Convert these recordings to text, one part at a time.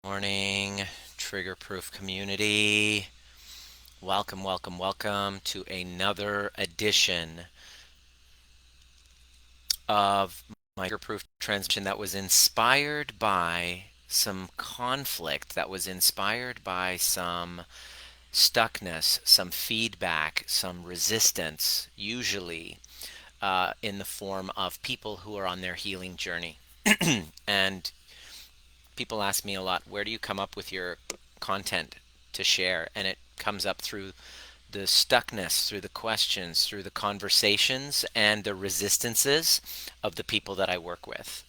Morning, trigger proof community. Welcome, welcome, welcome to another edition of my trigger proof transmission that was inspired by some conflict, that was inspired by some stuckness, some feedback, some resistance, usually in the form of people who are on their healing journey. And people ask me a lot, where do you come up with your content to share? And it comes up through the stuckness, through the questions, through the conversations, and the resistances of the people that I work with,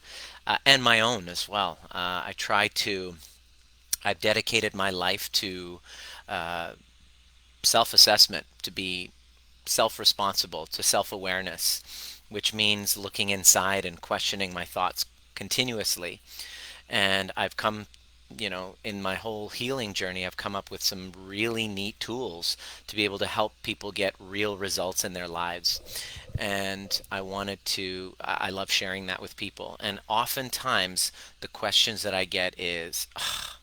and my own as well. I've dedicated my life to uh, self assessment, to be self responsible, to self awareness, which means looking inside and questioning my thoughts continuously. And I've come, in my whole healing journey, I've come up with some really neat tools to be able to help people get real results in their lives. And I love sharing that with people. And oftentimes, the questions that I get is, "Ugh,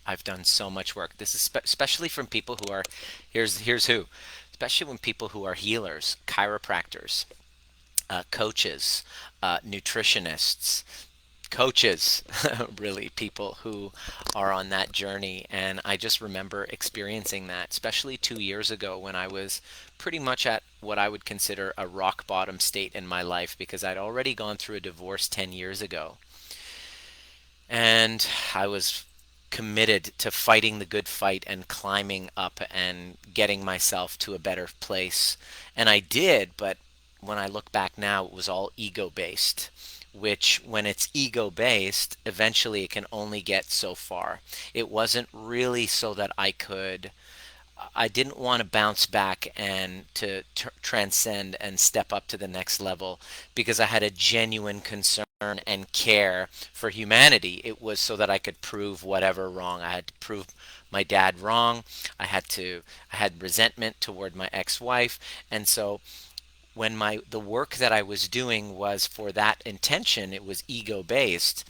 I've done so much work." This is especially from people who are, here's who, especially when people who are healers, chiropractors, coaches, nutritionists, coaches, really, people who are on that journey. And I just remember experiencing that, especially 2 years ago when I was pretty much at what I would consider a rock bottom state in my life because I'd already gone through a divorce 10 years ago. And I was committed to fighting the good fight and climbing up and getting myself to a better place. And I did, but when I look back now, it was all ego based. Which, when it's ego based, eventually it can only get so far. It wasn't really so that I didn't want to bounce back and to transcend and step up to the next level because I had a genuine concern and care for humanity. It was so that I could prove whatever wrong. I had to prove my dad wrong. I had resentment toward my ex-wife. And so when the work that I was doing was for that intention, it was ego based.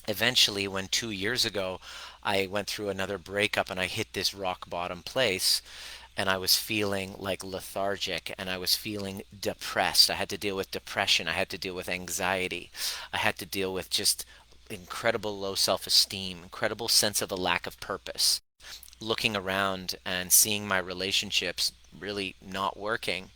Eventually, when 2 years ago I went through another breakup and I hit this rock bottom place, and I was feeling like lethargic and I was feeling depressed. I had to deal with depression. I had to deal with anxiety. I had to deal with just incredible low self esteem, incredible sense of a lack of purpose. Looking around and seeing my relationships really not working,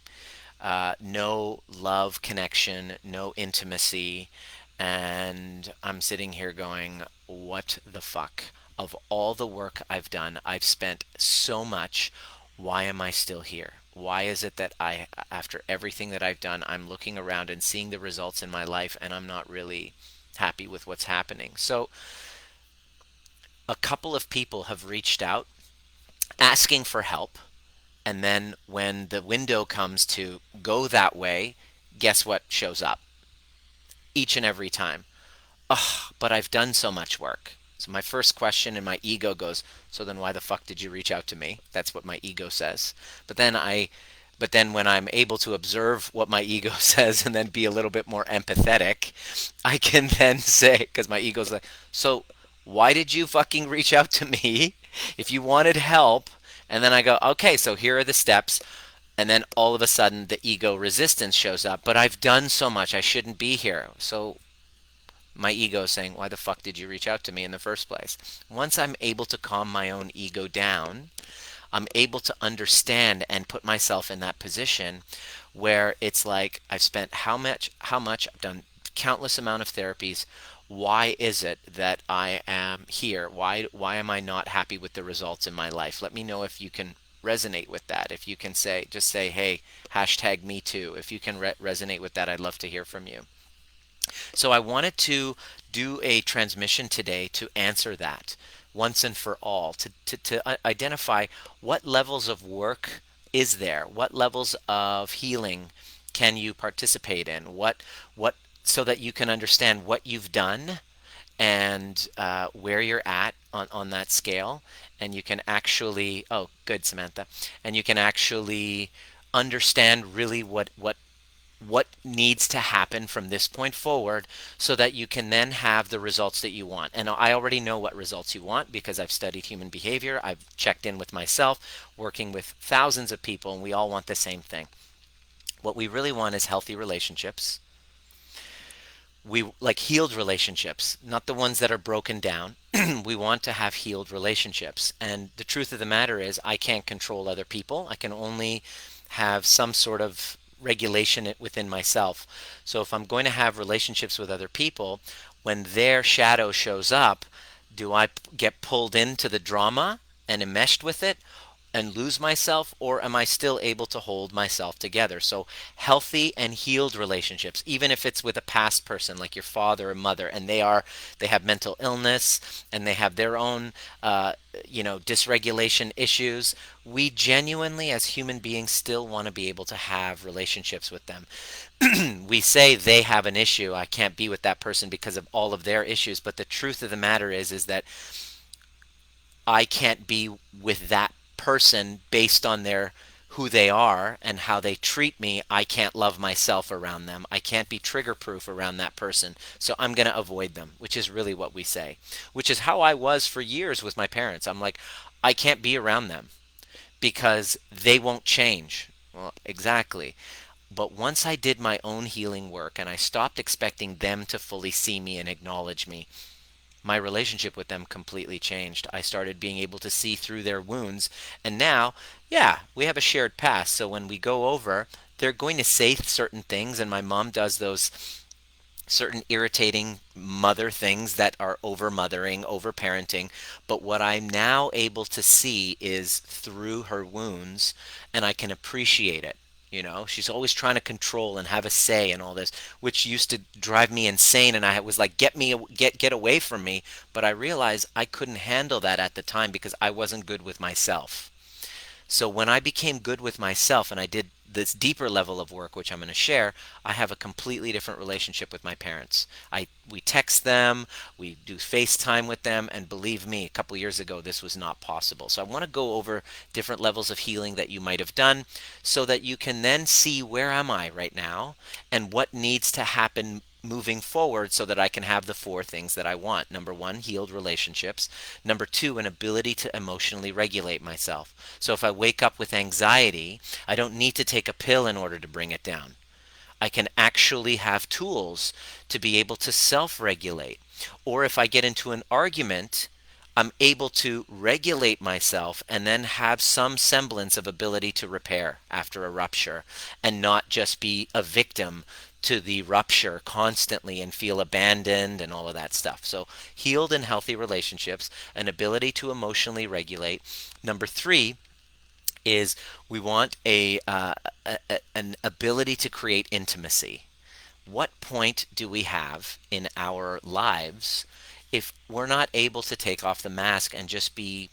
no love connection, no intimacy. And I'm sitting here going, what the fuck? Of all the work I've done, I've spent so much. Why am I still here? Why is it that after everything that I've done, I'm looking around and seeing the results in my life and I'm not really happy with what's happening? So, a couple of people have reached out asking for help. And then when the window comes to go that way, guess what shows up? Each and every time. Oh, but I've done so much work. So my first question in my ego goes, so then why the fuck did you reach out to me? That's what my ego says. But then I but then when I'm able to observe what my ego says and then be a little bit more empathetic, I can then say, because my ego's like, so why did you fucking reach out to me if you wanted help? And then I go, okay, so here are the steps. And then all of a sudden the ego resistance shows up. But I've done so much, I shouldn't be here. So my ego is saying, why the fuck did you reach out to me in the first place? Once I'm able to calm my own ego down, I'm able to understand and put myself in that position where it's like I've spent how much I've done countless amount of therapies. Why is it that I am here? Why am I not happy with the results in my life? Let me know if you can resonate with that. If you can say, hey, hashtag me too. If you can resonate with that, I'd love to hear from you. So I wanted to do a transmission today to answer that once and for all, to identify what levels of work is there, what levels of healing can you participate in, what so that you can understand what you've done and where you're at on that scale, and you can actually, oh, good, Samantha, and you can actually understand really what what needs to happen from this point forward so that you can then have the results that you want. And I already know what results you want because I've studied human behavior. I've checked in with myself, working with thousands of people, and we all want the same thing. What we really want is healthy relationships. We like healed relationships, not the ones that are broken down. We want to have healed relationships. And the truth of the matter is, I can't control other people. I can only have some sort of regulation within myself. So if I'm going to have relationships with other people, when their shadow shows up, do I get pulled into the drama and enmeshed with it and lose myself, or am I still able to hold myself together? So healthy and healed relationships, even if it's with a past person like your father or mother, and they have mental illness and they have their own dysregulation issues. We genuinely as human beings still want to be able to have relationships with them. We say they have an issue, I can't be with that person because of all of their issues, but the truth of the matter is that I can't be with that person based on their who they are and how they treat me. I can't love myself around them. I can't be trigger proof around that person. So I'm going to avoid them, which is really what we say, which is how I was for years with my parents. I'm like, I can't be around them because they won't change. Well, exactly. But once I did my own healing work and I stopped expecting them to fully see me and acknowledge me, my relationship with them completely changed. I started being able to see through their wounds. And now, yeah, we have a shared past. So when we go over, they're going to say certain things. And my mom does those certain irritating mother things that are over mothering, over parenting. But what I'm now able to see is through her wounds, and I can appreciate it. She's always trying to control and have a say and all this, which used to drive me insane. And I was like, get away from me. But I realized I couldn't handle that at the time because I wasn't good with myself. So when I became good with myself and I did this deeper level of work, which I'm going to share, I have a completely different relationship with my parents. We text them, we do FaceTime with them, and believe me, a couple years ago this was not possible. So I want to go over different levels of healing that you might have done so that you can then see where am I right now and what needs to happen moving forward so that I can have the four things that I want. Number one, healed relationships. Number two, an ability to emotionally regulate myself. So if I wake up with anxiety, I don't need to take a pill in order to bring it down. I can actually have tools to be able to self regulate. Or if I get into an argument, I'm able to regulate myself and then have some semblance of ability to repair after a rupture and not just be a victim to the rupture constantly and feel abandoned and all of that stuff. So, healed and healthy relationships, an ability to emotionally regulate. Number three is we want an ability to create intimacy. What point do we have in our lives if we're not able to take off the mask and just be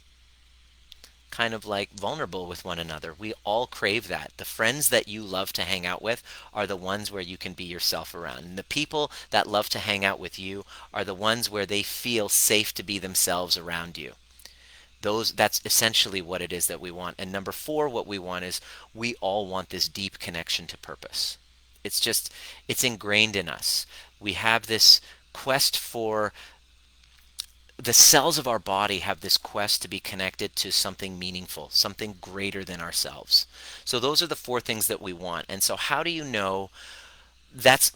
kind of like vulnerable with one another? We all crave that. The friends that you love to hang out with are the ones where you can be yourself around. And the people that love to hang out with you are the ones where they feel safe to be themselves around you. That's essentially what it is that we want. And number four, what we want is we all want this deep connection to purpose. It's ingrained in us. We have this quest for the cells of our body have this quest to be connected to something meaningful, something greater than ourselves. So those are the four things that we want. And so how do you know that's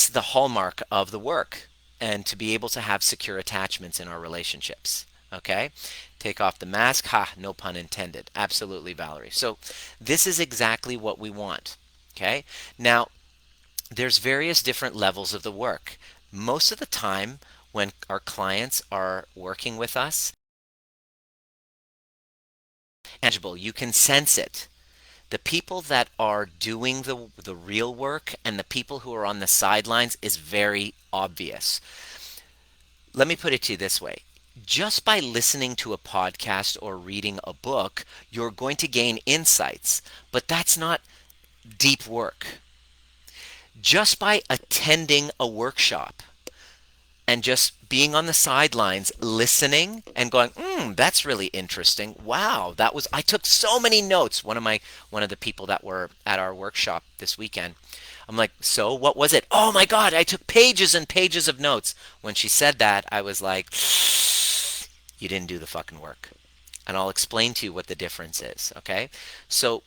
the hallmark of the work and to be able to have secure attachments in our relationships? Okay? Take off the mask. Ha, no pun intended. Absolutely, Valerie. So this is exactly what we want. Okay? Now, there's various different levels of the work. Most of the time, when our clients are working with us, tangible, you can sense it. The people that are doing the real work and the people who are on the sidelines is very obvious. Let me put it to you this way. Just by listening to a podcast or reading a book, you're going to gain insights, but that's not deep work. Just by attending a workshop and just being on the sidelines, listening and going, that's really interesting. Wow, I took so many notes. One of the people that were at our workshop this weekend, I'm like, so what was it? Oh my God, I took pages and pages of notes. When she said that, I was like, you didn't do the fucking work. And I'll explain to you what the difference is, okay? So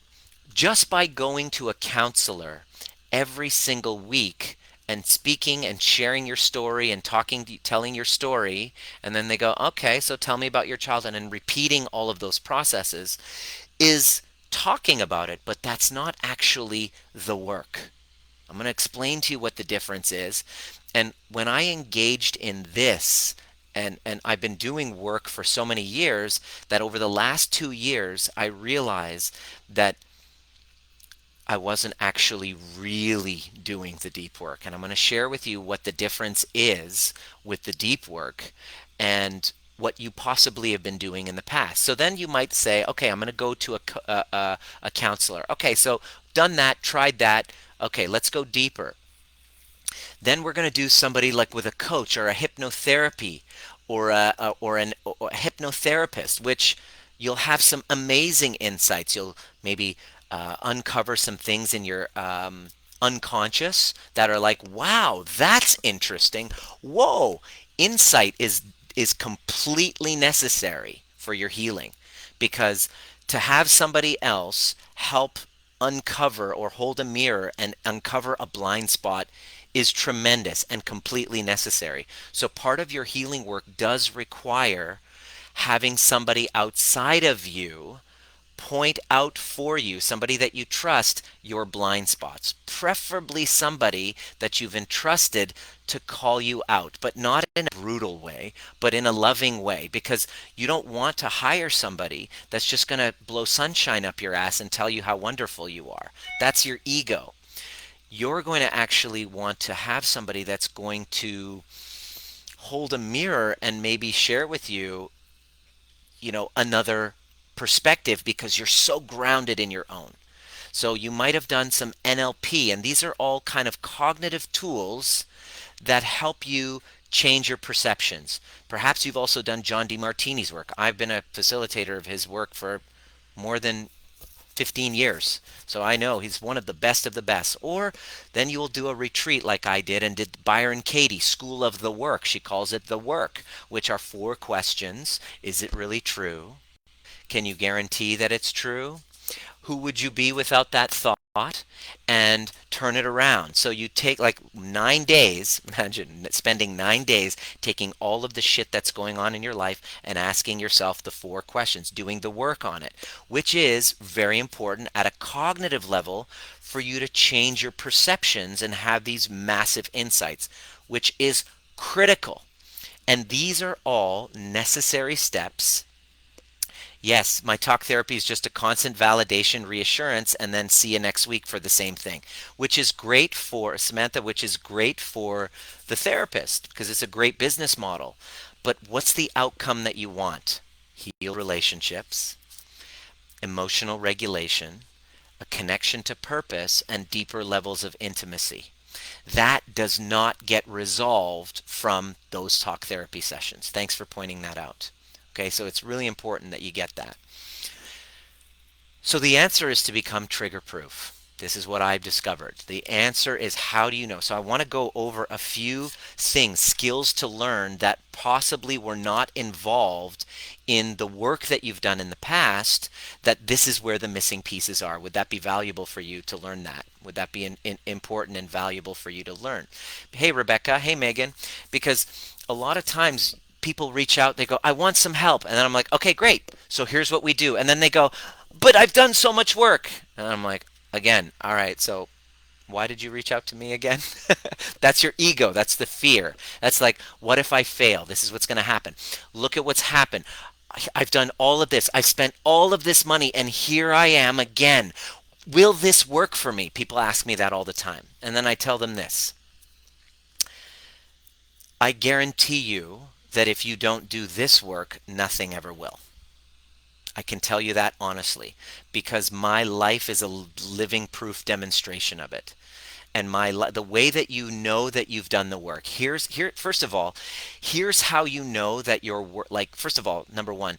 just by going to a counselor every single week and speaking and sharing your story and telling your story, and then they go, okay, so tell me about your childhood, and repeating all of those processes is talking about it, but that's not actually the work. I'm going to explain to you what the difference is. And when I engaged in this, and I've been doing work for so many years that over the last 2 years, I realized that I wasn't actually really doing the deep work. And I'm going to share with you what the difference is with the deep work and what you possibly have been doing in the past. So then you might say, okay, I'm going to go to a counselor. Okay, so done that, tried that. Okay, let's go deeper. Then we're going to do somebody like with a coach or a hypnotherapy or a hypnotherapist, which you'll have some amazing insights. You'll maybe uncover some things in your unconscious that are like, wow, that's interesting. Whoa, insight is completely necessary for your healing because to have somebody else help uncover or hold a mirror and uncover a blind spot is tremendous and completely necessary. So part of your healing work does require having somebody outside of you point out for you, somebody that you trust, your blind spots. Preferably somebody that you've entrusted to call you out, but not in a brutal way, but in a loving way, because you don't want to hire somebody that's just going to blow sunshine up your ass and tell you how wonderful you are. That's your ego. You're going to actually want to have somebody that's going to hold a mirror and maybe share with you, another perspective because you're so grounded in your own. So you might have done some NLP, and these are all kind of cognitive tools that help you change your perceptions. Perhaps you've also done John DeMartini's work. I've been a facilitator of his work for more than 15 years. So I know he's one of the best of the best. Or then you will do a retreat like I did and did Byron Katie, School of the Work. She calls it the work, which are 4 questions. Is it really true? Can you guarantee that it's true? Who would you be without that thought? And turn it around. So you take like 9 days, imagine spending 9 days taking all of the shit that's going on in your life and asking yourself the 4 questions, doing the work on it, which is very important at a cognitive level for you to change your perceptions and have these massive insights, which is critical. And these are all necessary steps. Yes, my talk therapy is just a constant validation, reassurance, and then see you next week for the same thing, which is great for Samantha, which is great for the therapist because it's a great business model. But what's the outcome that you want? Heal relationships, emotional regulation, a connection to purpose, and deeper levels of intimacy. That does not get resolved from those talk therapy sessions. Thanks for pointing that out. Okay, so it's really important that you get that. So the answer is to become trigger proof. This is what I've discovered. The answer is how do you know? So I want to go over a few things, skills to learn that possibly were not involved in the work that you've done in the past, that this is where the missing pieces are. Would that be valuable for you to learn that? Would that be important and valuable for you to learn? Hey, Rebecca. Hey, Megan. Because a lot of times people reach out, they go, I want some help. And then I'm like, okay, great. So here's what we do. And then they go, but I've done so much work. And I'm like, again, all right, so why did you reach out to me again? That's your ego. That's the fear. That's like, what if I fail? This is what's going to happen. Look at what's happened. I've done all of this. I've spent all of this money, and here I am again. Will this work for me? People ask me that all the time. And then I tell them this. I guarantee you that if you don't do this work, nothing ever will. I can tell you that honestly because my life is a living proof demonstration of it. And the way that you know that you've done the work. First of all, here's how you know that your work, like first of all, number 1,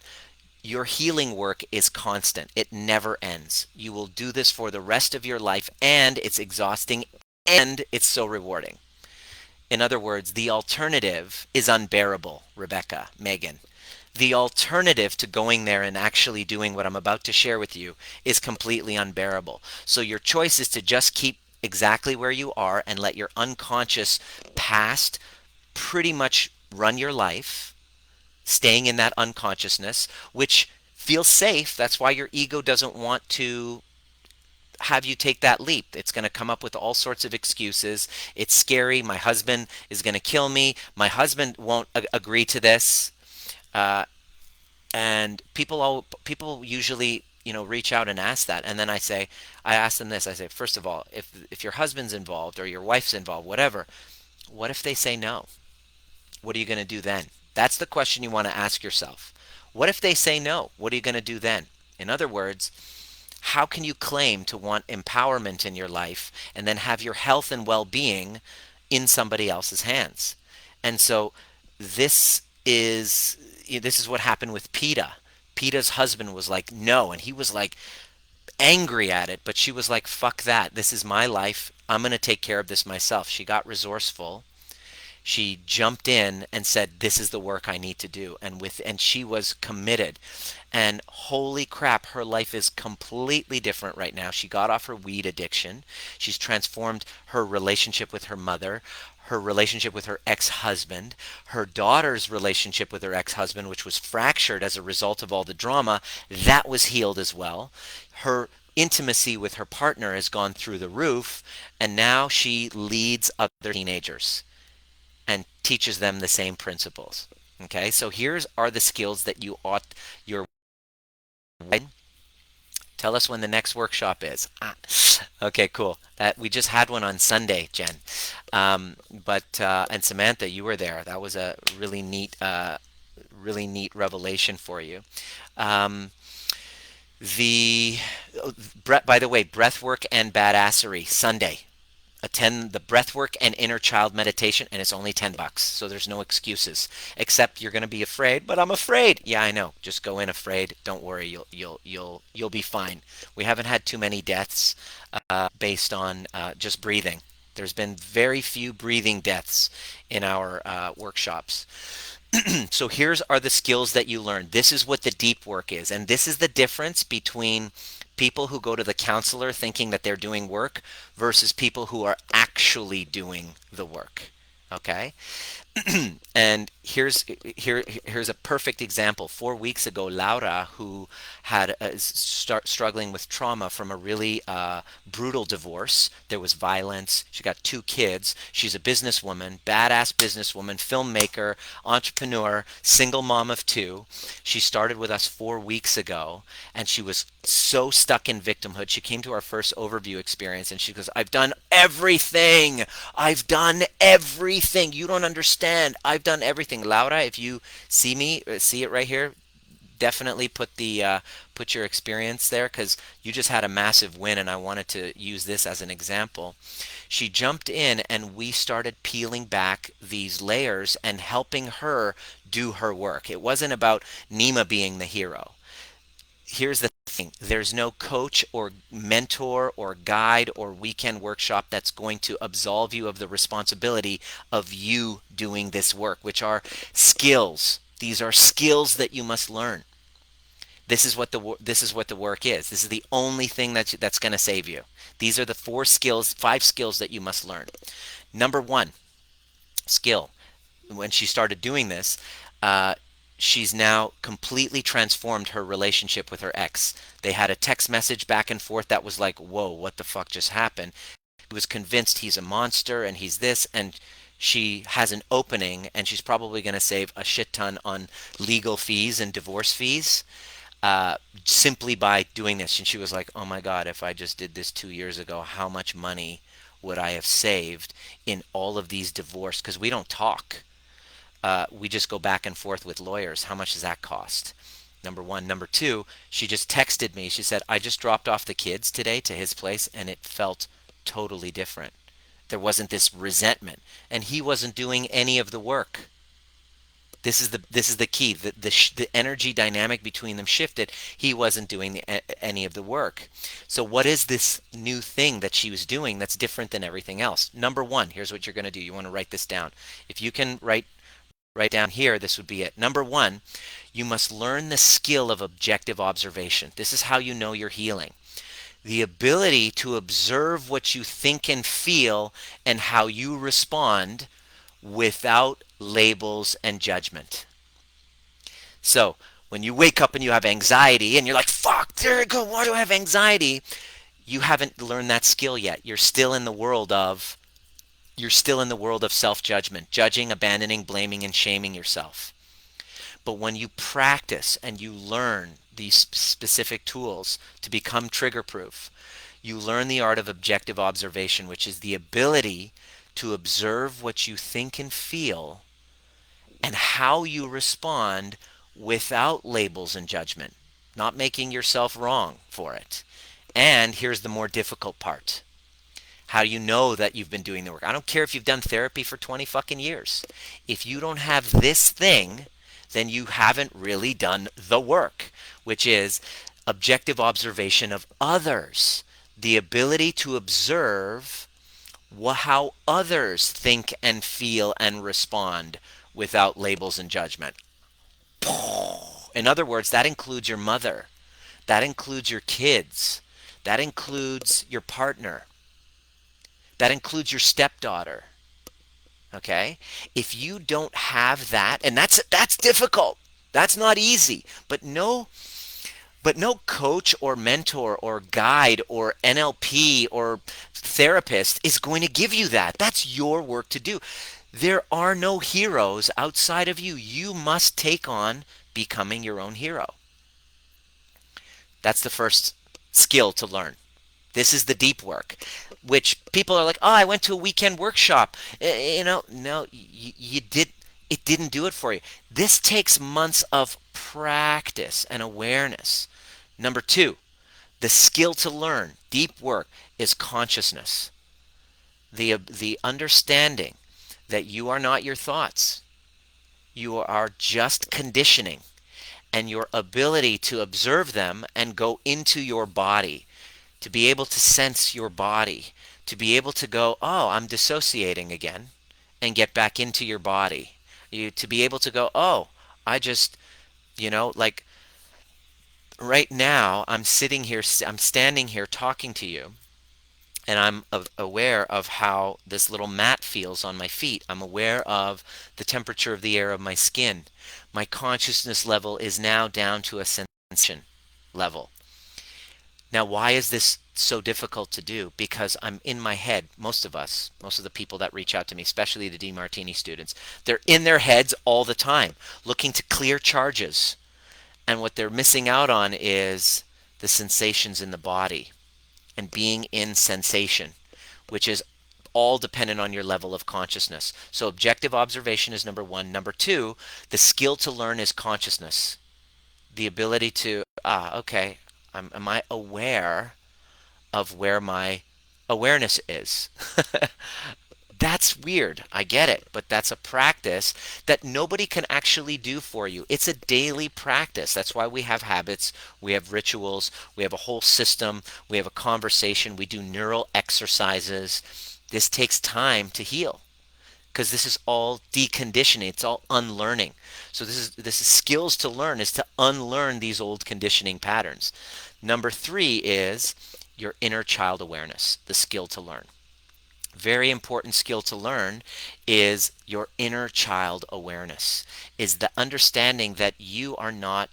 your healing work is constant. It never ends. You will do this for the rest of your life and it's exhausting and it's so rewarding. In other words, the alternative is unbearable, Rebecca, Megan. The alternative to going there and actually doing what I'm about to share with you is completely unbearable. So your choice is to just keep exactly where you are and let your unconscious past pretty much run your life, staying in that unconsciousness, which feels safe. That's why your ego doesn't want to have you take that leap. It's going to come up with all sorts of excuses. It's scary. My husband is going to kill me. My husband won't agree to this. Uh, and people usually reach out and ask that, and then I ask them this. I say, first of all, if your husband's involved or your wife's involved, whatever, what if they say no? What are you going to do then? That's the question you want to ask yourself. What if they say no? What are you going to do then? In other words, how can you claim to want empowerment in your life and then have your health and well-being in somebody else's hands? And so this is this is what happened with PETA. PETA's husband was like, no, and he was like angry at it, but she was like, fuck that. This is my life. I'm going to take care of this myself. She got resourceful. She jumped in and said, this is the work I need to do, and she was committed. And holy crap, her life is completely different right now. She got off her weed addiction. She's transformed her relationship with her mother, her relationship with her ex-husband, her daughter's relationship with her ex-husband, which was fractured as a result of all the drama, that was healed as well. Her intimacy with her partner has gone through the roof, and now she leads other teenagers and teaches them the same principles. Okay, so here's are the skills that your tell us when the next workshop is. Okay, cool. That we just had one on Sunday, Jen. But and Samantha, you were there. That was a really neat revelation for you. Um, the by the way, breathwork and badassery Sunday. Attend the breathwork and inner child meditation, and it's only $10, so there's no excuses, except you're going to be afraid. But I'm afraid. Yeah, I know. Just go in afraid. Don't worry. You'll be fine. We haven't had too many deaths based on just breathing. There's been very few breathing deaths in our workshops. So here's are the skills that you learn. This is what the deep work is, and this is the difference between people who go to the counselor thinking that they're doing work versus people who are actually doing the work. Okay? And here's a perfect example. 4 weeks ago, Laura, who had struggling with trauma from a really brutal divorce. There was violence. She got 2 kids. She's a businesswoman, badass businesswoman, filmmaker, entrepreneur, single mom of 2. She started with us 4 weeks ago, and she was so stuck in victimhood. She came to our first overview experience, and she goes, "I've done everything. I've done everything. You don't understand. I've done everything." Laura, if you see it right here, definitely put your experience there, because you just had a massive win, and I wanted to use this as an example. She jumped in, and we started peeling back these layers and helping her do her work. It wasn't about Nima being the hero. Here's the thing: there's no coach or mentor or guide or weekend workshop that's going to absolve you of the responsibility of you doing this work, which are skills. These are skills that you must learn. This is what the work is. This is the only thing that's going to save you. These are the 5 skills that you must learn. Number 1 skill. When she started doing this, uh, she's now completely transformed her relationship with her ex. They had a text message back and forth that was like, whoa, what the fuck just happened? He was convinced he's a monster and he's this, and she has an opening, and she's probably going to save a shit ton on legal fees and divorce fees simply by doing this. And she was like, oh my God, if I just did this 2 years ago, how much money would I have saved in all of these divorce? Because we don't talk. We just go back and forth with lawyers. How much does that cost? Number 1. Number 2, she just texted me. She said, I just dropped off the kids today to his place, and it felt totally different. There wasn't this resentment, and he wasn't doing any of the work. This is the key. The energy dynamic between them shifted. He wasn't doing any of the work. So what is this new thing that she was doing that's different than everything else? Number one, here's what you're going to do. You want to write this down. If you can write down here, this would be it. Number one, you must learn the skill of objective observation. This is how you know you're healing. The ability to observe what you think and feel and how you respond without labels and judgment. So when you wake up and you have anxiety and you're like, fuck, there you go, why do I have anxiety? You haven't learned that skill yet. You're still in the world of self-judgment, judging, abandoning, blaming, and shaming yourself. But when you practice and you learn these specific tools to become trigger proof, you learn the art of objective observation, which is the ability to observe what you think and feel and how you respond without labels and judgment, not making yourself wrong for it. And here's the more difficult part. How do you know that you've been doing the work? I don't care if you've done therapy for 20 fucking years. If you don't have this thing, then you haven't really done the work, which is objective observation of others. The ability to observe how others think and feel and respond without labels and judgment. In other words, that includes your mother. That includes your kids. That includes your partner. That includes your stepdaughter. Okay? If you don't have that, and that's difficult. That's not easy. But no coach or mentor or guide or NLP or therapist is going to give you that. That's your work to do. There are no heroes outside of you. You must take on becoming your own hero. That's the first skill to learn. This is the deep work, which people are like, oh, I went to a weekend workshop. No, you did. It didn't do it for you. This takes months of practice and awareness. Number two, the skill to learn, deep work, is consciousness. The understanding that you are not your thoughts. You are just conditioning, and your ability to observe them and go into your body, to be able to sense your body, to be able to go, oh, I'm dissociating again, and get back into your body. To be able to go, oh, I just, like right now, I'm standing here talking to you, and I'm aware of how this little mat feels on my feet. I'm aware of the temperature of the air of my skin. My consciousness level is now down to a sensation level. Now, why is this so difficult to do? Because I'm in my head. Most of the people that reach out to me, especially the DeMartini students, they're in their heads all the time, looking to clear charges. And what they're missing out on is the sensations in the body and being in sensation, which is all dependent on your level of consciousness. So objective observation is number one. Number two, the skill to learn is consciousness. The ability to, okay, am I aware of where my awareness is? That's weird. I get it. But that's a practice that nobody can actually do for you. It's a daily practice. That's why we have habits. We have rituals. We have a whole system. We have a conversation. We do neural exercises. This takes time to heal because this is all deconditioning. It's all unlearning. So this is skills to learn, is to unlearn these old conditioning patterns. Number three is your inner child awareness, the skill to learn. Very important skill to learn is your inner child awareness, is the understanding that you are not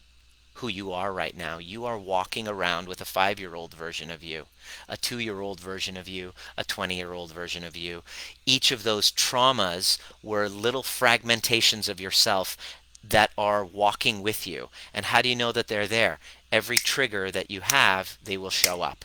who you are right now. You are walking around with a 5-year-old version of you, a 2-year-old version of you, a 20-year-old version of you. Each of those traumas were little fragmentations of yourself that are walking with you. And how do you know that they're there? Every trigger that you have, they will show up.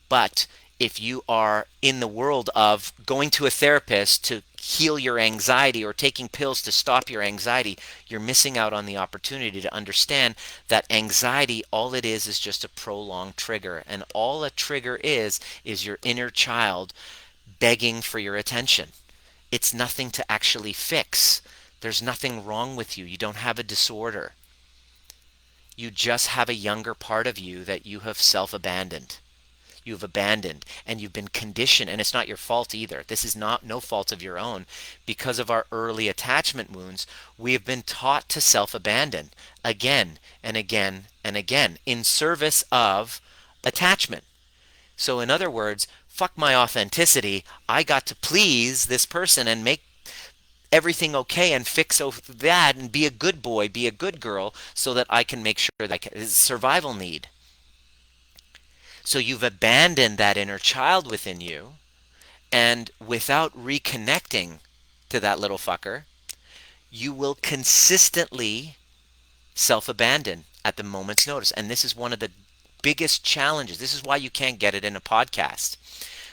But if you are in the world of going to a therapist to heal your anxiety or taking pills to stop your anxiety, you're missing out on the opportunity to understand that anxiety, all it is just a prolonged trigger. And all a trigger is your inner child begging for your attention. It's nothing to actually fix. There's nothing wrong with you. You don't have a disorder. You just have a younger part of you that you have self-abandoned. You've abandoned, and you've been conditioned, and it's not your fault either. This is not no fault of your own. Because of our early attachment wounds, we have been taught to self-abandon again and again and again in service of attachment. So in other words, fuck my authenticity. I got to please this person and make everything okay and fix that and be a good boy, be a good girl, so that I can make sure that it's a survival need. So you've abandoned that inner child within you, and without reconnecting to that little fucker, you will consistently self abandon at the moment's notice. And this is one of the biggest challenges. This is why you can't get it in a podcast.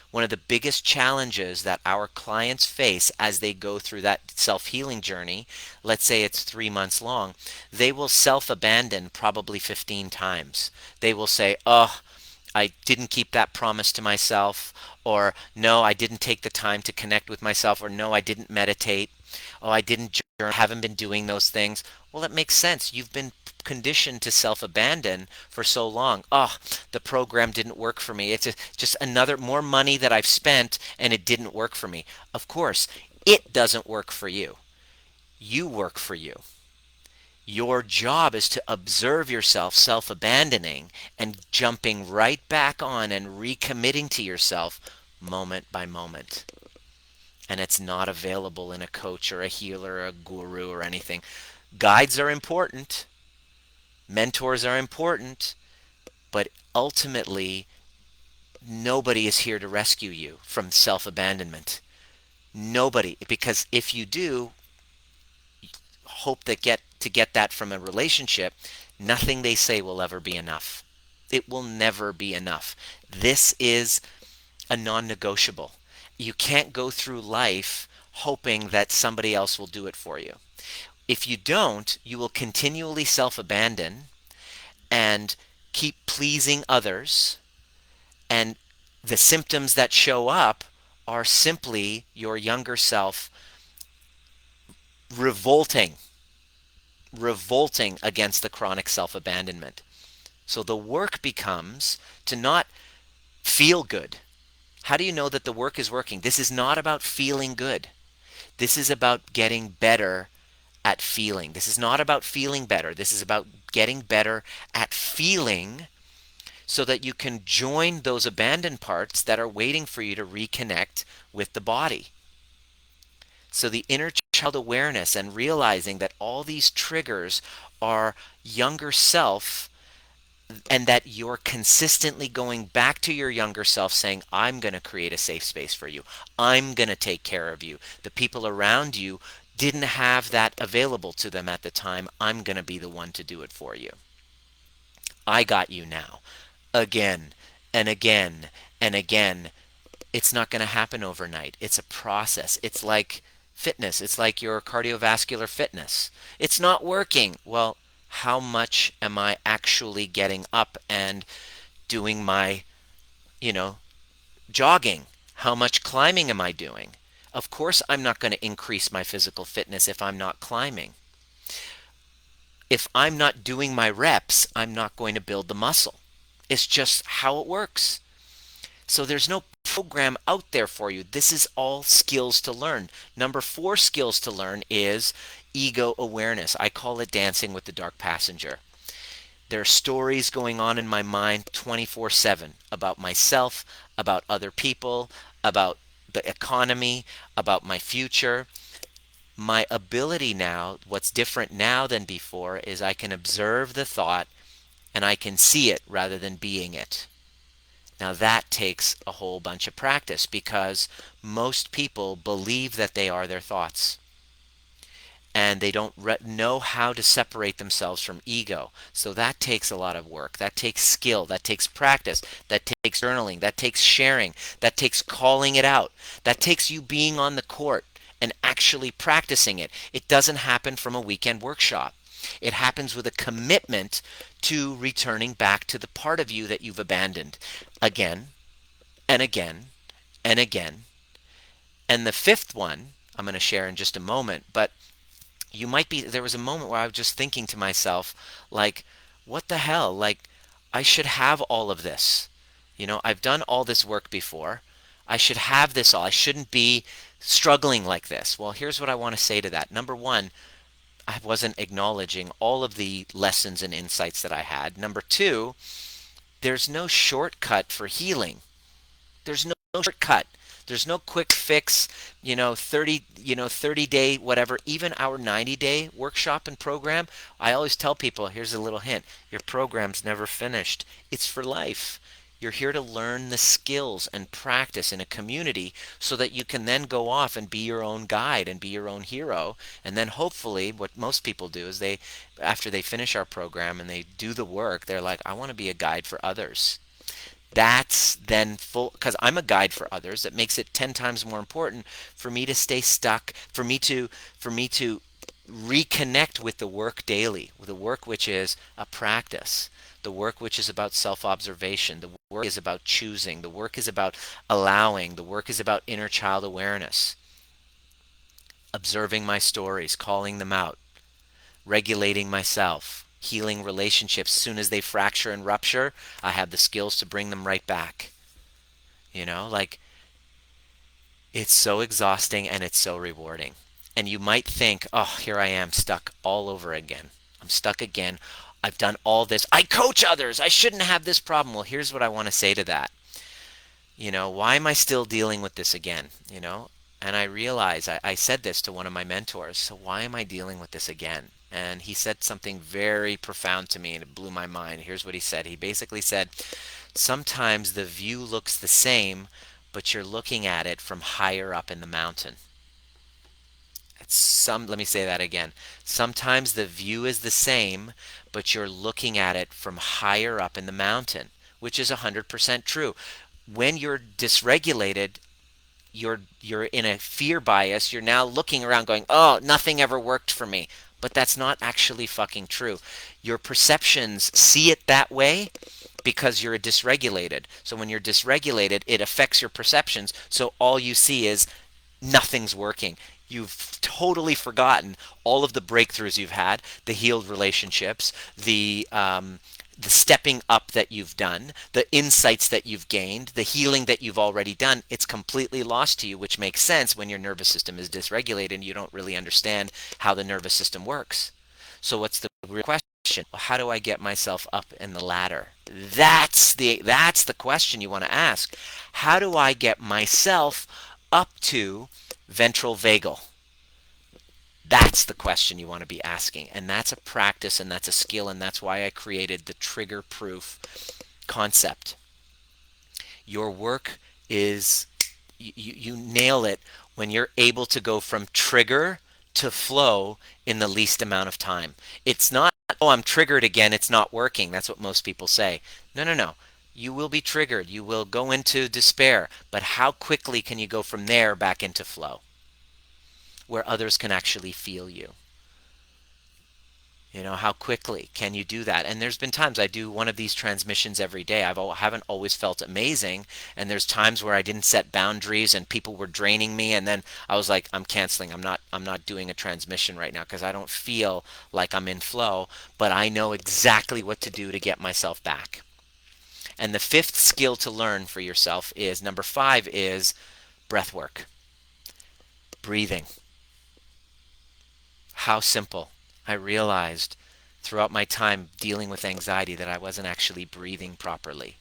One of the biggest challenges that our clients face as they go through that self healing journey, let's say it's 3 months long, they will self abandon probably 15 times. They will say, oh, I didn't keep that promise to myself, or no, I didn't take the time to connect with myself, or no, I didn't meditate, oh, I didn't journal, haven't been doing those things. Well, it makes sense. You've been conditioned to self-abandon for so long. Oh, the program didn't work for me. It's just another more money that I've spent and it didn't work for me. Of course, it doesn't work for you. You work for you. Your job is to observe yourself self-abandoning and jumping right back on and recommitting to yourself moment by moment. And it's not available in a coach or a healer or a guru or anything. Guides are important, mentors are important, but ultimately, nobody is here to rescue you from self-abandonment. Nobody, because if you do hope that get that from a relationship, nothing they say will ever be enough. It will never be enough. This is a non-negotiable. You can't go through life hoping that somebody else will do it for you. If you don't, you will continually self-abandon and keep pleasing others, and the symptoms that show up are simply your younger self revolting against the chronic self-abandonment. So the work becomes to not feel good. How do you know that the work is working? This is not about feeling good. This is about getting better at feeling. This is not about feeling better. This is about getting better at feeling so that you can join those abandoned parts that are waiting for you to reconnect with the body. So the inner child awareness and realizing that all these triggers are younger self, and that you're consistently going back to your younger self saying, I'm going to create a safe space for you. I'm going to take care of you. The people around you didn't have that available to them at the time. I'm going to be the one to do it for you. I got you now. Again and again and again. It's not going to happen overnight. It's a process. It's like fitness. It's like your cardiovascular fitness. It's not working. Well, how much am I actually getting up and doing my, you know, jogging? How much climbing am I doing? Of course, I'm not going to increase my physical fitness if I'm not climbing. If I'm not doing my reps, I'm not going to build the muscle. It's just how it works. So there's no program out there for you. This is all skills to learn. Number 4 skills to learn is ego awareness. I call it dancing with the dark passenger. There are stories going on in my mind 24/7 about myself, about other people, about the economy, about my future. My ability now, what's different now than before, is I can observe the thought and I can see it rather than being it. Now that takes a whole bunch of practice because most people believe that they are their thoughts. And they don't know how to separate themselves from ego. So that takes a lot of work. That takes skill. That takes practice. That takes journaling. That takes sharing. That takes calling it out. That takes you being on the court and actually practicing it. It doesn't happen from a weekend workshop. It happens with a commitment to returning back to the part of you that you've abandoned again and again and again. And the 5th one I'm going to share in just a moment, but You might be, there was a moment where I was just thinking to myself, like, what the hell? Like, I should have all of this. I've done all this work before. I should have this all. I shouldn't be struggling like this. Well, here's what I want to say to that. Number one, I wasn't acknowledging all of the lessons and insights that I had. Number two, there's no shortcut for healing. There's no shortcut. There's no quick fix, 30-day, whatever. Even our 90-day workshop and program, I always tell people, here's a little hint. Your program's never finished. It's for life. You're here to learn the skills and practice in a community so that you can then go off and be your own guide and be your own hero. And then hopefully what most people do is after they finish our program and they do the work, they're like, I want to be a guide for others. That's then full, because I'm a guide for others. That makes it 10 times more important for me to stay stuck, for me to reconnect with the work daily, with the work which is a practice, the work which is about self-observation, the work is about choosing, the work is about allowing, the work is about inner child awareness, observing my stories, calling them out, regulating myself, healing relationships. As soon as they fracture and rupture, I have the skills to bring them right back. Like, it's so exhausting and it's so rewarding. And you might think, oh, here I am stuck all over again. I'm stuck again. I've done all this. I coach others. I shouldn't have this problem. Well, here's what I want to say to that. Why am I still dealing with this again? And I realize I said this to one of my mentors. So why am I dealing with this again? And he said something very profound to me and it blew my mind. Here's what he said. He basically said, sometimes the view looks the same, but you're looking at it from higher up in the mountain. Let me say that again. Sometimes the view is the same, but you're looking at it from higher up in the mountain, which is 100% true. When you're dysregulated, you're in a fear bias. You're now looking around going, oh, nothing ever worked for me. But that's not actually fucking true. Your perceptions see it that way because you're dysregulated. So when you're dysregulated, it affects your perceptions. So all you see is nothing's working. You've totally forgotten all of the breakthroughs you've had, the healed relationships, the stepping up that you've done, the insights that you've gained, the healing that you've already done. It's completely lost to you, which makes sense when your nervous system is dysregulated and you don't really understand how the nervous system works. So what's the real question? Well, how do I get myself up in the ladder? That's the question you want to ask. How do I get myself up to ventral vagal? That's the question you want to be asking. And that's a practice and that's a skill. And that's why I created the trigger proof concept. Your work is, you nail it when you're able to go from trigger to flow in the least amount of time. It's not, oh, I'm triggered again, it's not working. That's what most people say. No, no, no. You will be triggered. You will go into despair. But how quickly can you go from there back into flow, where others can actually feel you? How quickly can you do that? And there's been times I do one of these transmissions every day. Haven't always felt amazing, and there's times where I didn't set boundaries and people were draining me, and then I was like, I'm canceling. I'm not doing a transmission right now because I don't feel like I'm in flow, but I know exactly what to do to get myself back. And the fifth skill to learn for yourself is, number 5 is breath work. Breathing. How simple. I realized throughout my time dealing with anxiety that I wasn't actually breathing properly.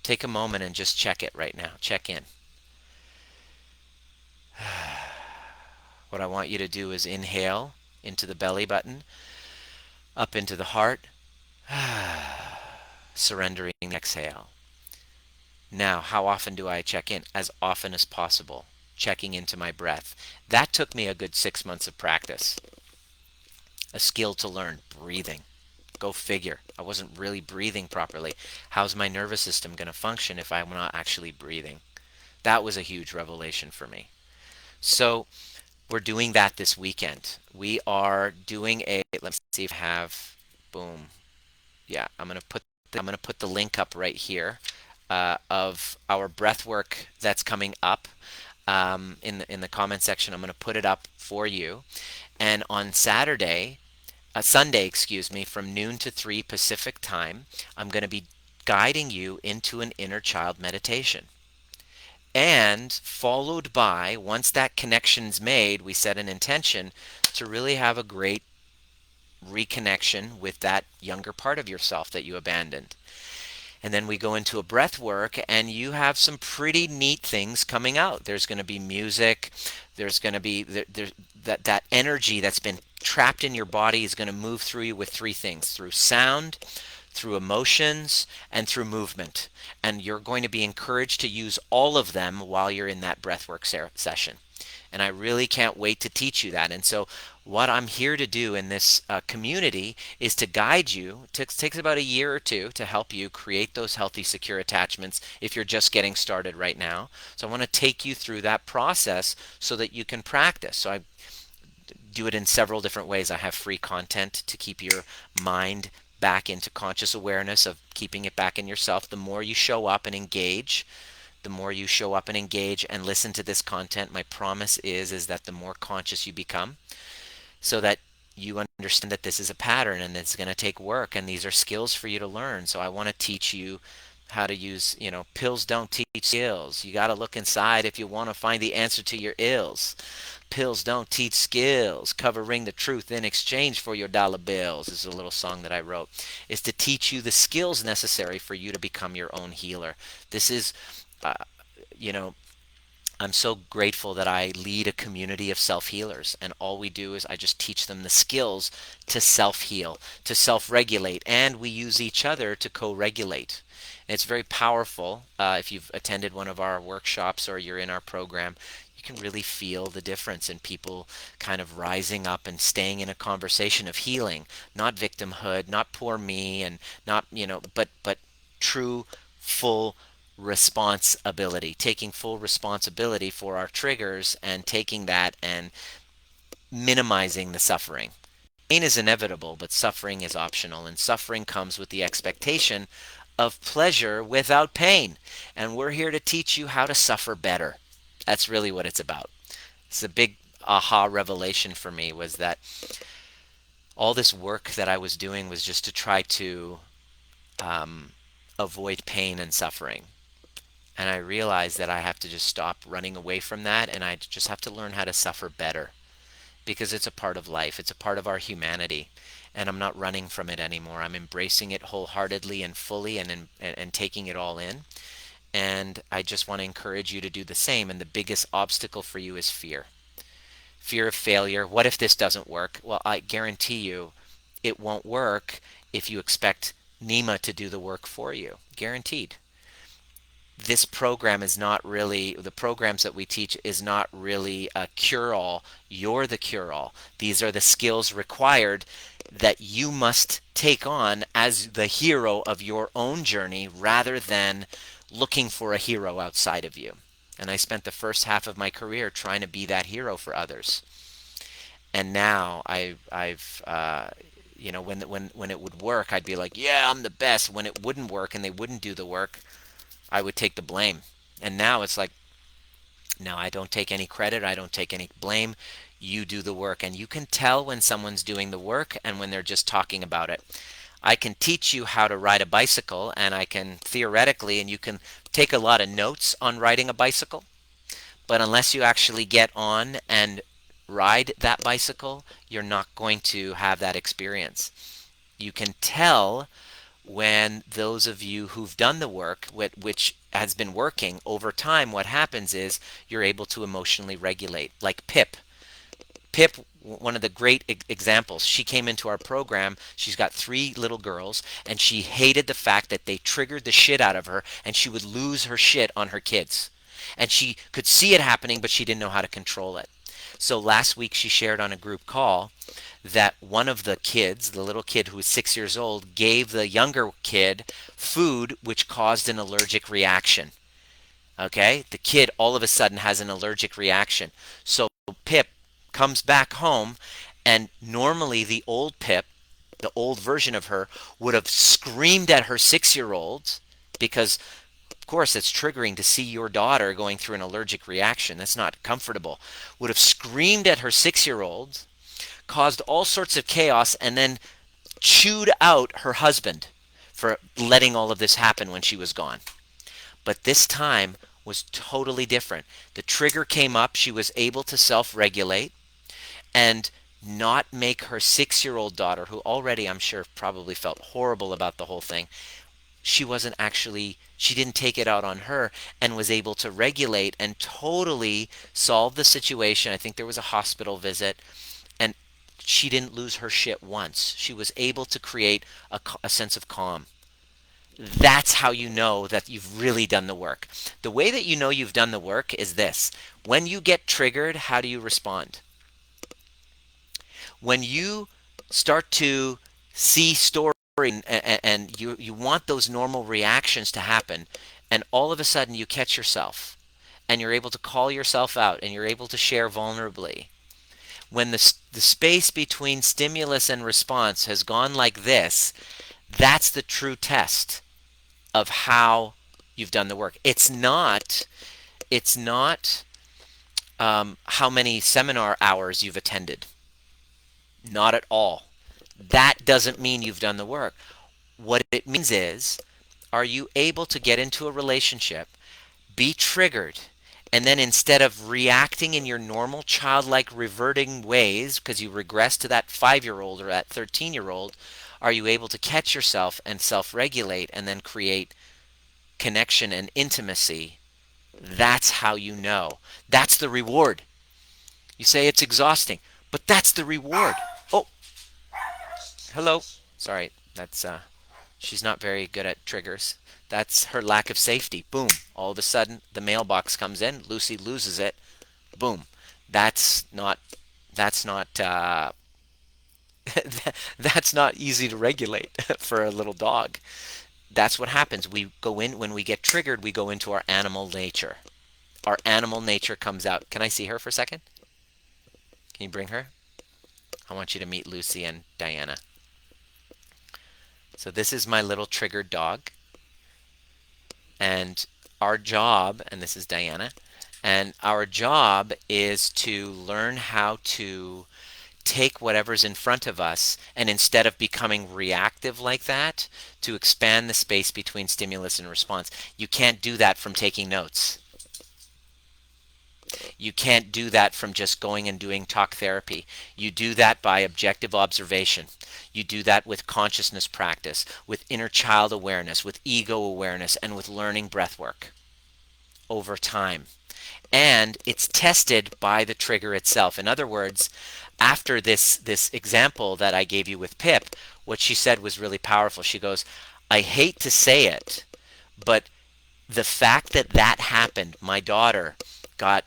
Take a moment and just check it right now. Check in. What I want you to do is inhale into the belly button, up into the heart, surrendering, exhale. Now, how often do I check in? As often as possible. Checking into my breath. That took me a good 6 months of practice. A skill to learn, breathing. Go figure. I wasn't really breathing properly. How's my nervous system going to function if I'm not actually breathing? That was a huge revelation for me. So we're doing that this weekend. We are doing let's see if I have, boom. Yeah, I'm going to put the link up right here of our breath work that's coming up. in the comment section. I'm going to put it up for you. And on Sunday, excuse me, from noon to 3 Pacific time, I'm going to be guiding you into an inner child meditation. And followed by, once that connection's made, we set an intention to really have a great reconnection with that younger part of yourself that you abandoned. And then we go into a breath work, and you have some pretty neat things coming out. There's going to be music. There's going to be that energy that's been trapped in your body is going to move through you with three things: through sound, through emotions, and through movement. And you're going to be encouraged to use all of them while you're in that breathwork session. And I really can't wait to teach you that. And so, what I'm here to do in this community is to guide you. It takes about a year or two to help you create those healthy, secure attachments if you're just getting started right now. So, I want to take you through that process so that you can practice. So, I do it in several different ways. I have free content to keep your mind back into conscious awareness of keeping it back in yourself. The more you show up and engage, and listen to this content, my promise is that the more conscious you become, so that you understand that this is a pattern and it's going to take work, and these are skills for you to learn. So I want to teach you how to use, pills don't teach skills. You got to look inside if you want to find the answer to your ills. Pills don't teach skills. Covering the truth in exchange for your dollar bills. This is a little song that I wrote. Is to teach you the skills necessary for you to become your own healer. This is, uh, you know, I'm so grateful that I lead a community of self healers, and all we do is I just teach them the skills to self heal, to self regulate, and we use each other to co regulate. And it's very powerful. If you've attended one of our workshops or you're in our program, you can really feel the difference in people kind of rising up and staying in a conversation of healing, not victimhood, not poor me, and not, but true, full responsibility, taking full responsibility for our triggers and taking that and minimizing the suffering. Pain is inevitable, but suffering is optional, and suffering comes with the expectation of pleasure without pain. And we're here to teach you how to suffer better. That's really what it's about. It's a big aha revelation for me, was that all this work that I was doing was just to try to avoid pain and suffering. And I realized that I have to just stop running away from that, and I just have to learn how to suffer better, because it's a part of life. It's a part of our humanity. And I'm not running from it anymore. I'm embracing it wholeheartedly and fully, and taking it all in. And I just want to encourage you to do the same. And the biggest obstacle for you is fear. Fear of failure. What if this doesn't work? Well, I guarantee you it won't work if you expect Nima to do the work for you. Guaranteed. This program is not really, the programs that we teach is not really a cure-all. You're the cure-all. These are the skills required that you must take on as the hero of your own journey, rather than looking for a hero outside of you. And I spent the first half of my career trying to be that hero for others. And now I've when it would work, I'd be like, yeah, I'm the best. When it wouldn't work and they wouldn't do the work, I would take the blame. And now it's like, no, I don't take any credit. I don't take any blame. You do the work. And you can tell when someone's doing the work and when they're just talking about it. I can teach you how to ride a bicycle, and I can theoretically, and you can take a lot of notes on riding a bicycle. But unless you actually get on and ride that bicycle, you're not going to have that experience. You can tell when those of you who've done the work, which has been working over time, what happens is you're able to emotionally regulate. Like Pip, one of the great examples, she came into our program. She's got 3 little girls, and she hated the fact that they triggered the shit out of her, and she would lose her shit on her kids. And she could see it happening, but she didn't know how to control it. So last week she shared on a group call that one of the kids, the little kid who was 6 years old, gave the younger kid food which caused an allergic reaction. Okay? The kid all of a sudden has an allergic reaction. So Pip comes back home, and normally the old Pip, the old version of her, would have screamed at her 6-year-old because course, it's triggering to see your daughter going through an allergic reaction. That's not comfortable. Would have screamed at her 6 year old, caused all sorts of chaos, and then chewed out her husband for letting all of this happen when she was gone. But this time was totally different. The trigger came up, she was able to self regulate and not make her 6 year old daughter, who already I'm sure probably felt horrible about the whole thing, she didn't take it out on her and was able to regulate and totally solve the situation. I think there was a hospital visit, and she didn't lose her shit once. She was able to create a sense of calm. That's how you know that you've really done the work. The way that you know you've done the work is this: when you get triggered, how do you respond? When you start to see stories and you want those normal reactions to happen, and all of a sudden you catch yourself and you're able to call yourself out and you're able to share vulnerably. When the space between stimulus and response has gone like this, that's the true test of how you've done the work. It's not how many seminar hours you've attended. Not at all. That doesn't mean you've done the work. What it means is, are you able to get into a relationship, be triggered, and then instead of reacting in your normal childlike reverting ways because you regress to that 5 year old or that 13 year old, are you able to catch yourself and self regulate and then create connection and intimacy? That's how you know. That's the reward. You say it's exhausting, but that's the reward. Oh, hello. Sorry, that's she's not very good at triggers. That's her lack of safety. Boom. All of a sudden, the mailbox comes in. Lucy loses it. Boom. That's not. That's not. That's not easy to regulate for a little dog. That's what happens. We go in when we get triggered. We go into our animal nature. Our animal nature comes out. Can I see her for a second? Can you bring her? I want you to meet Lucy and Diana. So this is my little triggered dog. And our job, and this is Diana, and our job is to learn how to take whatever's in front of us, and instead of becoming reactive like that, to expand the space between stimulus and response. You can't do that from taking notes. You can't do that from just going and doing talk therapy. You do that by objective observation. You do that with consciousness practice, with inner child awareness, with ego awareness, and with learning breathwork over time. And it's tested by the trigger itself. In other words, after this example that I gave you with Pip, what she said was really powerful. She goes, I hate to say it, but the fact that that happened, my daughter got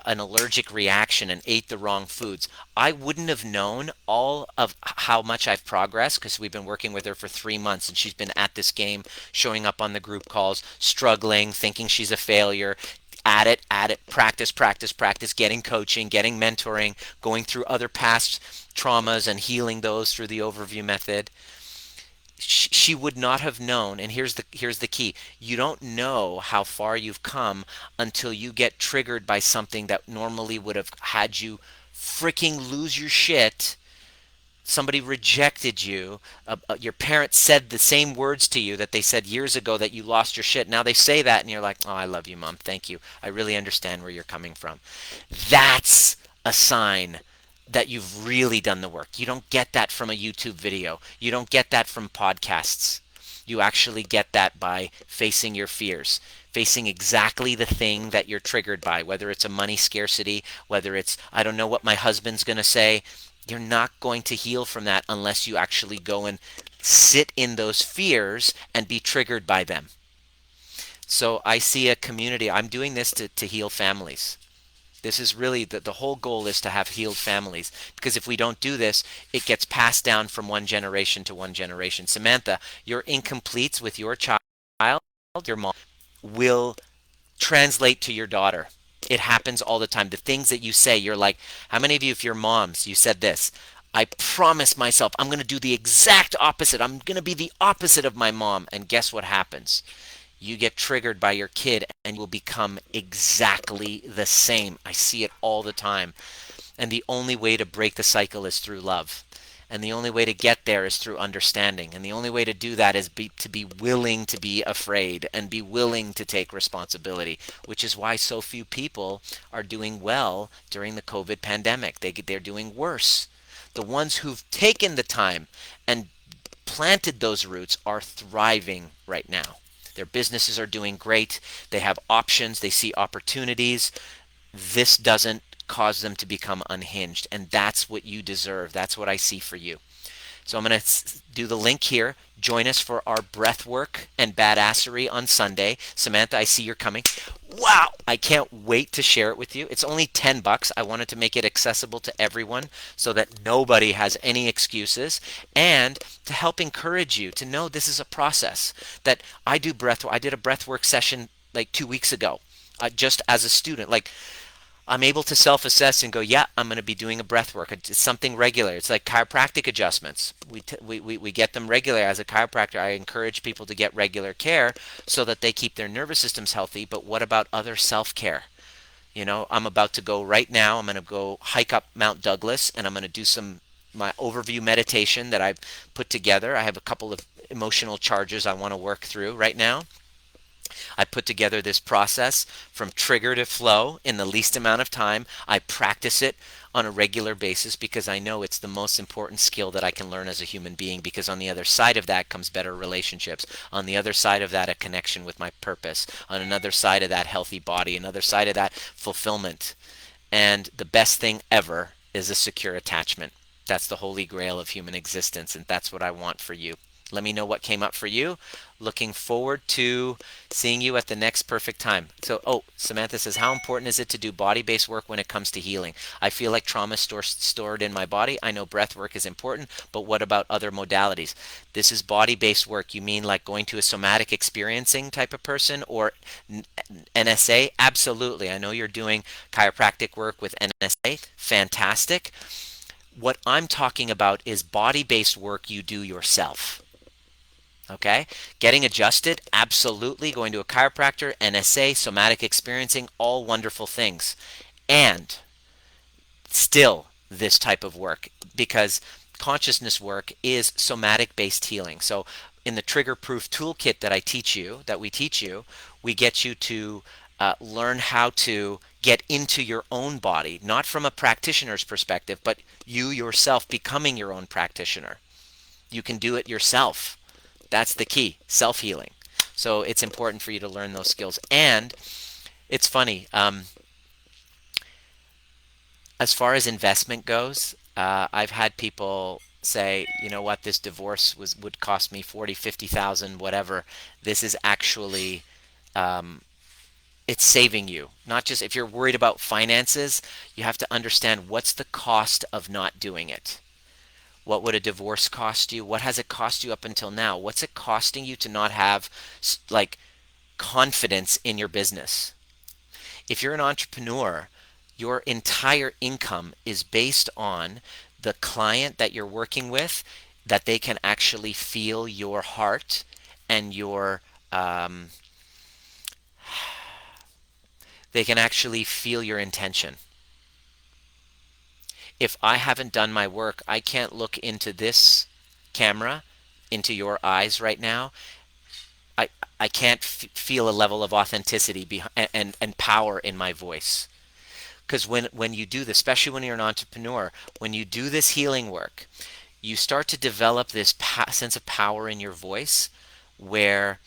an allergic reaction and ate the wrong foods, I wouldn't have known all of how much I've progressed because we've been working with her for 3 months and she's been at this game, showing up on the group calls, struggling, thinking she's a failure, at it, practice, practice, practice, getting coaching, getting mentoring, going through other past traumas and healing those through the overview method. She would not have known, and here's the key: you don't know how far you've come until you get triggered by something that normally would have had you freaking lose your shit. Somebody rejected you. Your parents said the same words to you that they said years ago that you lost your shit. Now they say that and you're like, oh, I love you, Mom, thank you, I really understand where you're coming from. That's a sign that you've really done the work. You don't get that from a YouTube video. You don't get that from podcasts. You actually get that by facing your fears, facing exactly the thing that you're triggered by, whether it's a money scarcity, whether it's, I don't know what my husband's going to say. You're not going to heal from that unless you actually go and sit in those fears and be triggered by them. So I see a community. I'm doing this to heal families. This is really the whole goal, is to have healed families, because if we don't do this, it gets passed down from one generation to one generation. Samantha, your incompletes with your child, your mom, will translate to your daughter. It happens all the time. The things that you say, you're like, how many of you, if you're moms, you said this, I promise myself I'm going to do the exact opposite. I'm going to be the opposite of my mom. And guess what happens? You get triggered by your kid and you will become exactly the same. I see it all the time. And the only way to break the cycle is through love. And the only way to get there is through understanding. And the only way to do that is to be willing to be afraid and be willing to take responsibility, which is why so few people are doing well during the COVID pandemic. They're doing worse. The ones who've taken the time and planted those roots are thriving right now. Their businesses are doing great. They have options. They see opportunities. This doesn't cause them to become unhinged. And that's what you deserve. That's what I see for you. So I'm going to do the link here. Join us for our breathwork and badassery on Sunday. Samantha, I see you're coming. Wow! I can't wait to share it with you. It's only $10. I wanted to make it accessible to everyone so that nobody has any excuses, and to help encourage you to know this is a process that I do breath. I did a breathwork session like 2 weeks ago, just as a student. Like, I'm able to self-assess and go, yeah, I'm going to be doing a breath work. It's something regular. It's like chiropractic adjustments. We get them regular. As a chiropractor, I encourage people to get regular care so that they keep their nervous systems healthy. But what about other self-care? You know, I'm about to go right now. I'm going to go hike up Mount Douglas, and I'm going to do my overview meditation that I've put together. I have a couple of emotional charges I want to work through right now. I put together this process from trigger to flow in the least amount of time. I practice it on a regular basis because I know it's the most important skill that I can learn as a human being, because on the other side of that comes better relationships. On the other side of that, a connection with my purpose. On another side of that, healthy body. Another side of that, fulfillment. And the best thing ever is a secure attachment. That's the holy grail of human existence, and that's what I want for you. Let me know what came up for you. Looking forward to seeing you at the next perfect time. So, Samantha says, how important is it to do body-based work when it comes to healing? I feel like trauma is stored in my body. I know breath work is important, but what about other modalities? This is body-based work. You mean like going to a somatic experiencing type of person, or NSA? Absolutely. I know you're doing chiropractic work with NSA. Fantastic. What I'm talking about is body-based work you do yourself. Okay? Getting adjusted, absolutely. Going to a chiropractor, NSA, somatic experiencing, all wonderful things. And still this type of work, because consciousness work is somatic based healing. So in the trigger proof toolkit that we teach you, we get you to learn how to get into your own body, not from a practitioner's perspective, but you yourself becoming your own practitioner. You can do it yourself. That's the key, self-healing. So it's important for you to learn those skills. And it's funny, as far as investment goes, I've had people say, you know what, this divorce would cost me 40, 50,000, whatever. This is actually, it's saving you. Not just if you're worried about finances, you have to understand what's the cost of not doing it. What would a divorce cost you? What has it cost you up until now? What's it costing you to not have like confidence in your business? If you're an entrepreneur, your entire income is based on the client that you're working with, that they can actually feel your heart and they can actually feel your intention. If I haven't done my work, I can't look into this camera, into your eyes right now. I, I can't feel a level of authenticity and power in my voice. Because when you do this, especially when you're an entrepreneur, when you do this healing work, you start to develop this sense of power in your voice where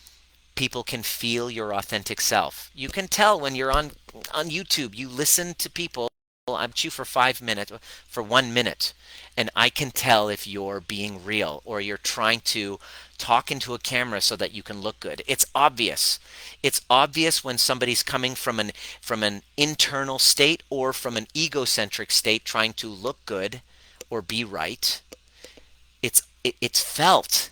people can feel your authentic self. You can tell when you're on YouTube, you listen to people. I'm with you for 5 minutes, for 1 minute, and I can tell if you're being real or you're trying to talk into a camera so that you can look good. It's obvious. It's obvious when somebody's coming from an internal state or from an egocentric state trying to look good or be right. It's felt.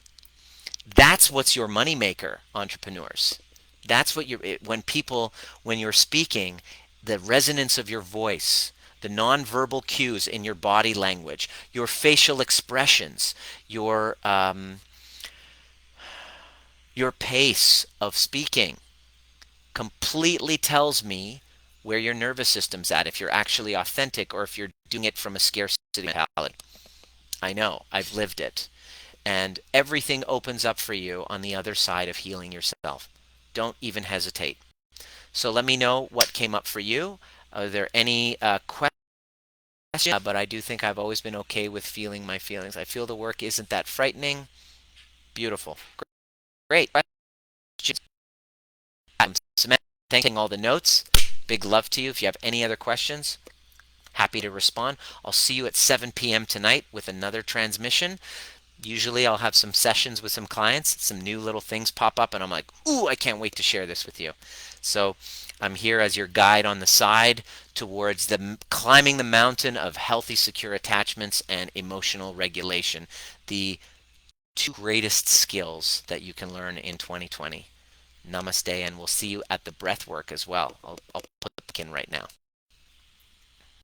That's what's your moneymaker, entrepreneurs. That's what when you're speaking, the resonance of your voice, the nonverbal cues in your body language, your facial expressions, your Your pace of speaking completely tells me where your nervous system's at, if you're actually authentic or if you're doing it from a scarcity mentality. I know, I've lived it. And everything opens up for you on the other side of healing yourself. Don't even hesitate. So let me know what came up for you. Are there any questions? But I do think I've always been okay with feeling my feelings. I feel the work isn't that frightening. Beautiful. Great. Questions? I'm thanking all the notes. Big love to you. If you have any other questions, happy to respond. I'll see you at 7 p.m. tonight with another transmission. Usually I'll have some sessions with some clients, some new little things pop up, and I'm like, ooh, I can't wait to share this with you. So I'm here as your guide on the side towards the climbing the mountain of healthy, secure attachments and emotional regulation, the two greatest skills that you can learn in 2020. Namaste, and we'll see you at the breath work as well. I'll put the link in right now.